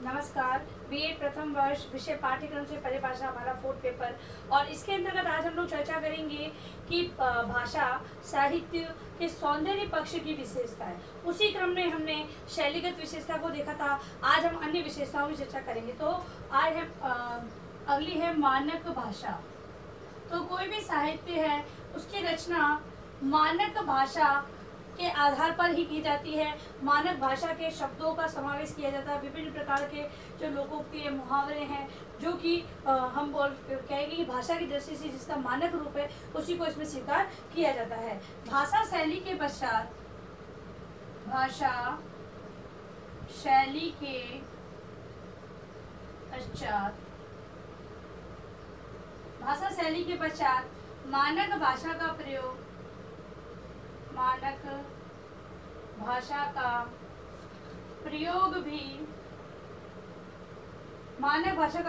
नमस्कार। बीएड प्रथम वर्ष विषय पाठ्यक्रम से परिभाषा हमारा 4th पेपर, और इसके अंतर्गत आज हम लोग चर्चा करेंगे कि भाषा साहित्य के सौंदर्य पक्ष की विशेषता है। उसी क्रम में हमने शैलीगत विशेषता को देखा था। आज हम अन्य विशेषताओं की चर्चा करेंगे। तो आज है अगली है मानक भाषा। तो कोई भी साहित्य है उसकी रचना मानक भाषा के आधार पर ही की जाती है। मानक भाषा के शब्दों का समावेश किया जाता है। विभिन्न प्रकार के जो लोकोक्ति मुहावरे हैं जो कि हम कहेंगे कि भाषा की दृष्टि से जिसका मानक रूप है उसी को इसमें स्वीकार किया जाता है। भाषा शैली के पश्चात मानक भाषा का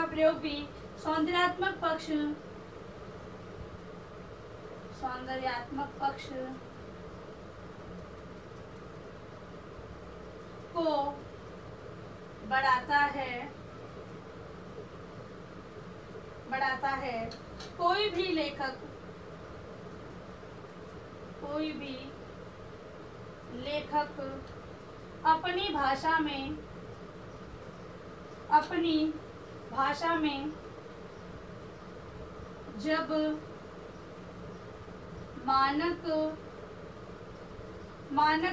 प्रयोग भी सौंदर्यात्मक पक्ष को बढ़ाता है। कोई भी लेखक अपनी भाषा में जब मानक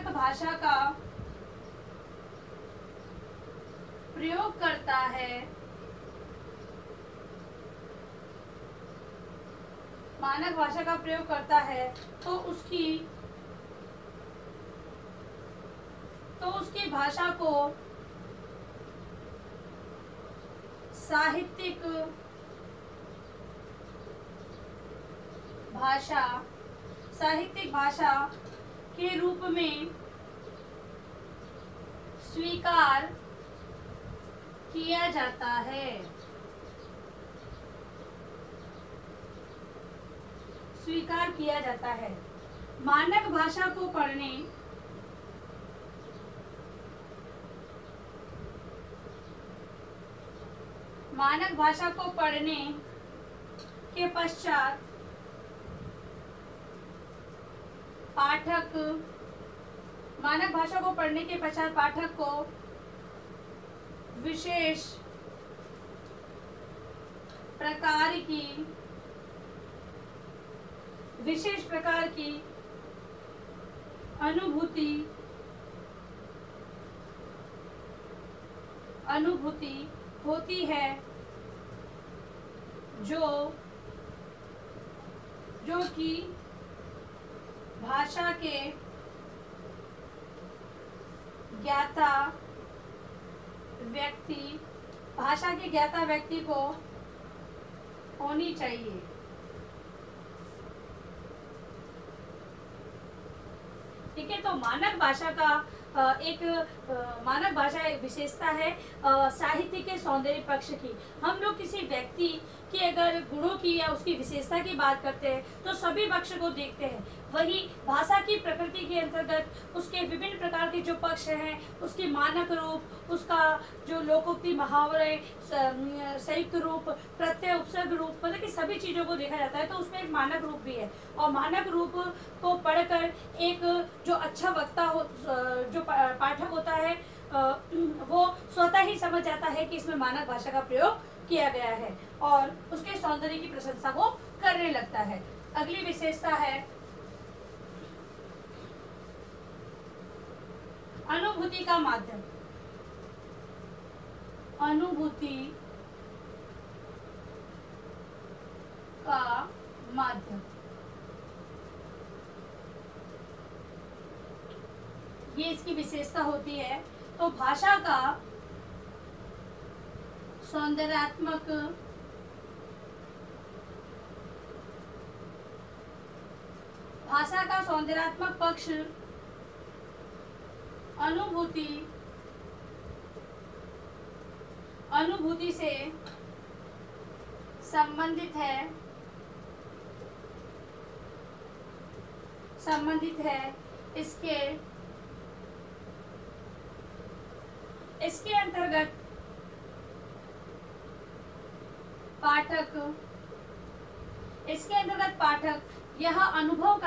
भाषा का प्रयोग करता है तो उसकी भाषा को साहित्यिक भाषा के रूप में स्वीकार किया जाता है। मानक भाषा को पढ़ने के पश्चात पाठक को विशेष प्रकार की अनुभूति होती है जो कि भाषा के ज्ञाता व्यक्ति को होनी चाहिए। ठीक है। तो मानक भाषा एक विशेषता है साहित्य के सौंदर्य पक्ष की। हम लोग किसी व्यक्ति की अगर गुणों की या उसकी विशेषता की बात करते हैं तो सभी पक्ष को देखते हैं। वही भाषा की प्रकृति के अंतर्गत उसके विभिन्न प्रकार के जो पक्ष हैं, उसकी मानक रूप, उसका जो लोकोक्ति मुहावरे, संयुक्त रूप, प्रत्यय, उपसर्ग रूप, मतलब कि सभी चीज़ों को देखा जाता है। तो उसमें एक मानक रूप भी है, और मानक रूप को पढ़कर एक जो अच्छा वक्ता जो पाठक होता है वो स्वतः ही समझ जाता है कि इसमें मानक भाषा का प्रयोग किया गया है और उसके सौंदर्य की प्रशंसा वो करने लगता है। अगली विशेषता है अनुभूति का माध्यम। ये इसकी विशेषता होती है। तो भाषा का सौंदर्यात्मक पक्ष अनुभूति से संबंधित है। इसके अंतर्गत पाठक, इसके अंतर्गत पाठक यह अनुभव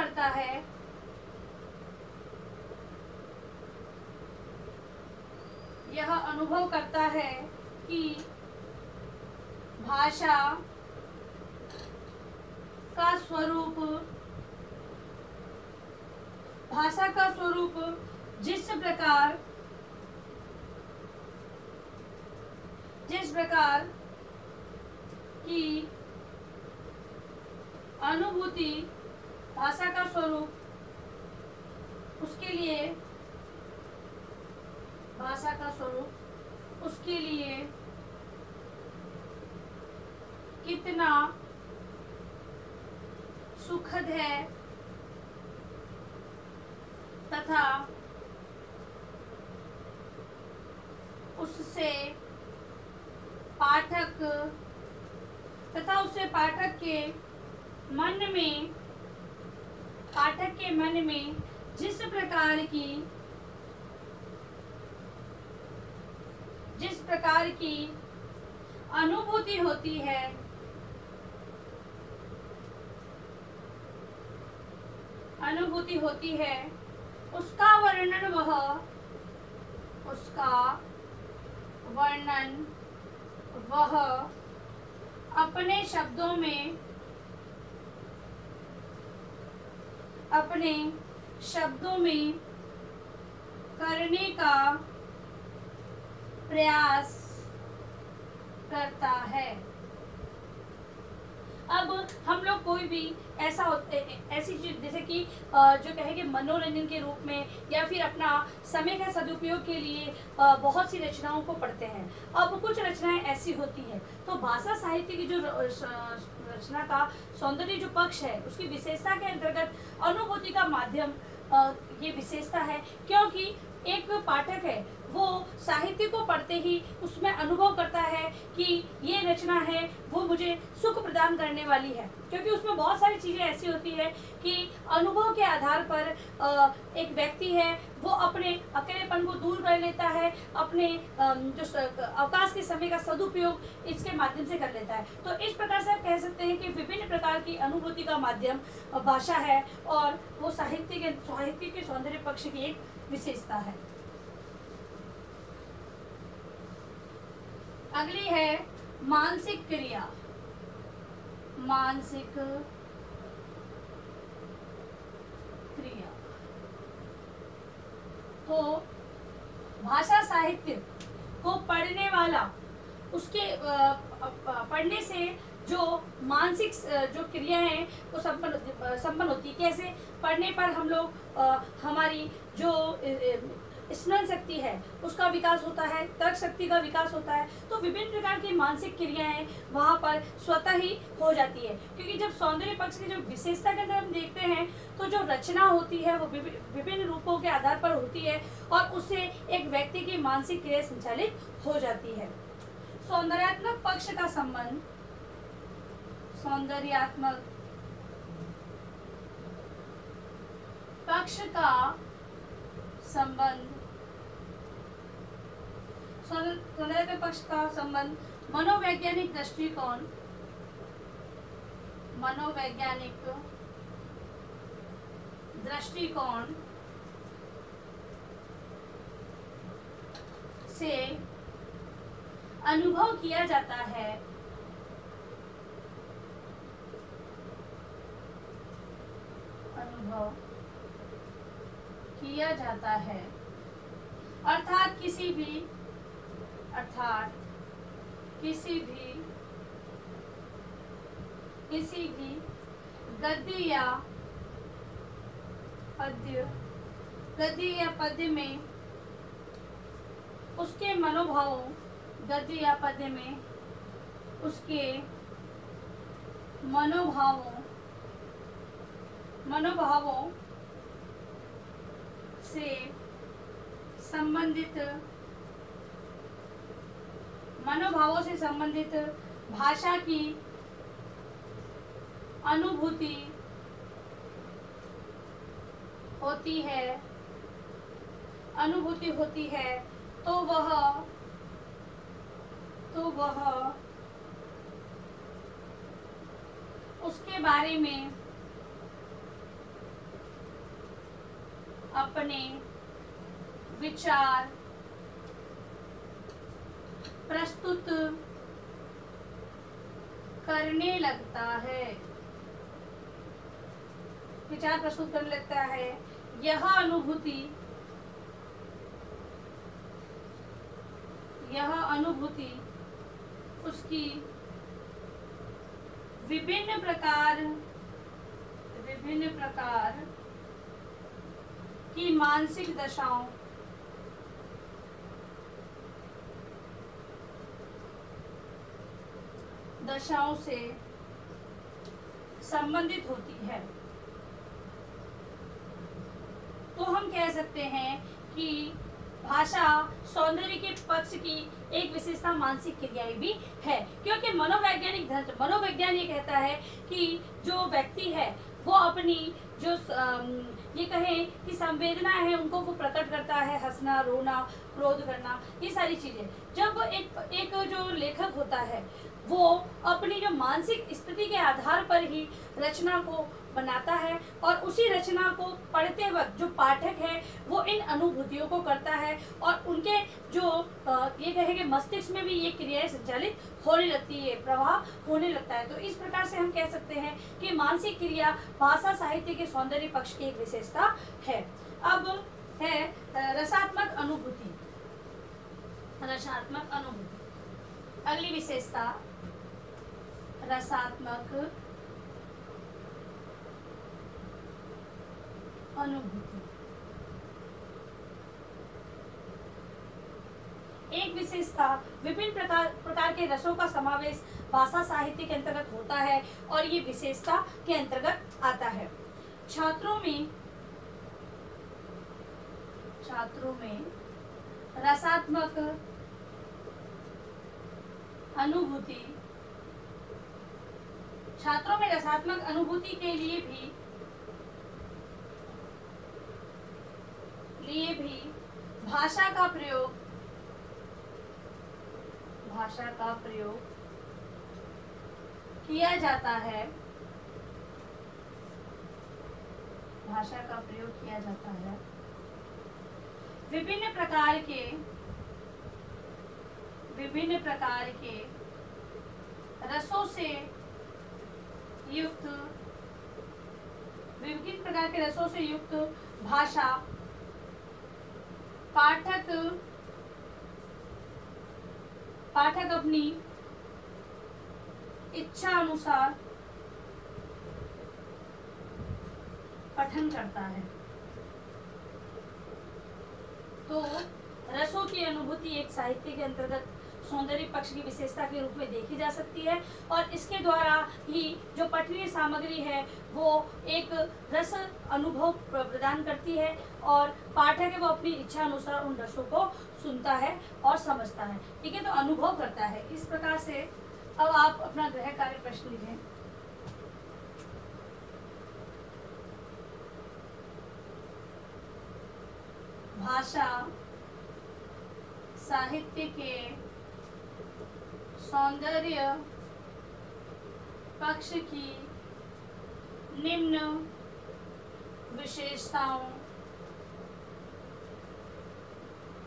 करता है कि भाषा का स्वरूप जिस प्रकार की अनुभूति, भाषा का स्वरूप उसके लिए कितना सुखद है तथा उससे पाठक के मन में जिस प्रकार की अनुभूति होती है उसका वर्णन वह अपने शब्दों में करने का प्रयास करता है। अब हम लोग कोई भी ऐसी चीज जैसे कि जो कहेंगे मनोरंजन के रूप में या फिर अपना समय का सदुपयोग के लिए बहुत सी रचनाओं को पढ़ते हैं। अब कुछ रचनाएं ऐसी होती हैं, तो भाषा साहित्य की जो रचना का सौंदर्य जो पक्ष है उसकी विशेषता के अंतर्गत अनुभूति का माध्यम ये विशेषता है, क्योंकि एक पाठक है वो साहित्य को पढ़ते ही उसमें अनुभव करता है कि ये रचना है वो मुझे सुख प्रदान करने वाली है, क्योंकि उसमें बहुत सारी चीज़ें ऐसी होती है कि अनुभव के आधार पर एक व्यक्ति है वो अपने अकेलेपन को दूर कर लेता है, अपने जो अवकाश के समय का सदुपयोग इसके माध्यम से कर लेता है। तो इस प्रकार से आप कह सकते हैं कि विभिन्न प्रकार की अनुभूति का माध्यम भाषा है और वो साहित्य के सौंदर्य पक्ष की एक विशेषता है। अगली है मानसिक क्रिया। तो भाषा साहित्य को पढ़ने वाला उसके पढ़ने से जो मानसिक जो क्रिया है वो संपन्न होती है। कैसे? पढ़ने पर हम लोग हमारी जो स्मरण शक्ति है उसका विकास होता है, तर्क शक्ति का विकास होता है। तो विभिन्न प्रकार की मानसिक क्रियाएं वहाँ पर स्वतः ही हो जाती है, क्योंकि जब सौंदर्य पक्ष की जो विशेषता के अंदर हम देखते हैं तो जो रचना होती है वो विभिन्न रूपों के आधार पर होती है और उससे एक व्यक्ति की मानसिक क्रिया संचालित हो जाती है। सौंदर्यात्मक पक्ष का संबंध सौंदर्यात्मक पक्ष का संबंध मनोवैज्ञानिक दृष्टिकोण से अनुभव किया जाता है। अर्थात किसी भी गद्य या पद्य में उसके मनोभावों से संबंधित भाषा की अनुभूति होती है तो वह बारे में अपने विचार प्रस्तुत करने लगता है, विचार प्रस्तुत करने लगता है। यह अनुभूति उसकी विभिन्न प्रकार की मानसिक दशाओं से संबंधित होती है। तो हम कह सकते हैं कि भाषा सौंदर्य के पक्ष की एक विशेषता मानसिक क्रियाएं भी है, क्योंकि मनोवैज्ञान ये कहता है कि जो व्यक्ति है वो अपनी जो ये कहें कि संवेदनाएं हैं उनको वो प्रकट करता है, हंसना, रोना, क्रोध करना, ये सारी चीजें। जब एक जो लेखक होता है वो अपनी जो मानसिक स्थिति के आधार पर ही रचना को बनाता है और उसी रचना को पढ़ते वक्त जो पाठक है वो इन अनुभूतियों को करता है और उनके जो ये कहेंगे मस्तिष्क में भी ये क्रियाएं संचालित होने लगती है, प्रभाव होने लगता है। तो इस प्रकार से हम कह सकते हैं कि मानसिक क्रिया भाषा साहित्य के सौंदर्य पक्ष की एक विशेषता है। अब है रसात्मक अनुभूति। अगली विशेषता रसात्मक अनुभूति। एक विशेषता विभिन्न प्रकार के रसों का समावेश भाषा साहित्य के अंतर्गत होता है और ये विशेषता के अंतर्गत आता है। छात्रों में रसात्मक अनुभूति के लिए भी भाषा का प्रयोग किया जाता है। विभिन्न प्रकार के रसों से युक्त भाषा पाठक अपनी इच्छा अनुसार पठन करता है। तो रसों की अनुभूति एक साहित्य के अंतर्गत सौंदर्य पक्ष की विशेषता के रूप में देखी जा सकती है और इसके द्वारा ही जो पठनीय सामग्री है वो एक रस अनुभव प्रदान करती है और पाठक है वो अपनी इच्छा अनुसार उन रसों को सुनता है और समझता है। ठीक है, तो अनुभव करता है। इस प्रकार से अब आप अपना गृह कार्य प्रश्न लिखें। भाषा साहित्य के सौंदर्य पक्ष की निम्न विशेषताओं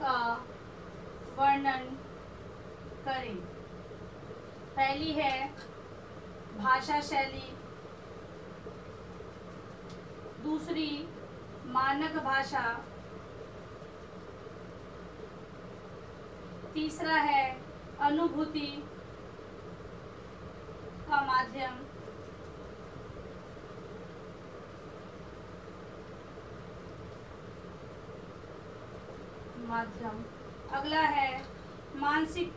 का वर्णन करें। पहली है भाषा शैली, दूसरी मानक भाषा, तीसरा है अनुभूति का माध्यम, अगला है मानसिक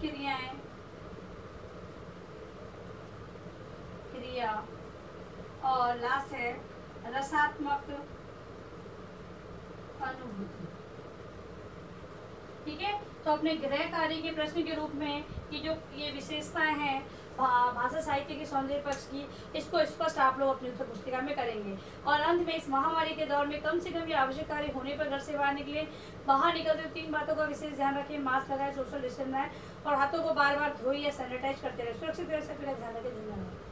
क्रिया और लास्ट है रसात्मक अनुभूति। ठीक है, तो अपने गृह कार्य के प्रश्न के रूप में कि जो ये विशेषताएं हैं भाषा साहित्य के सौंदर्य पक्ष की, इसको स्पष्ट आप लोग अपनी उत्तर पुस्तिका में करेंगे। और अंत में इस महामारी के दौर में कम से कम ये आवश्यक कार्य होने पर घर से बाहर निकले। बाहर निकलते हुए 3 बातों का विशेष ध्यान रखें। मास्क लगाएं, सोशल डिस्टेंस बनाएं और हाथों को बार बार धोइए या सैनिटाइज करते रहे। सुरक्षित व्यवस्था का ध्यान रखें। धन्यवाद।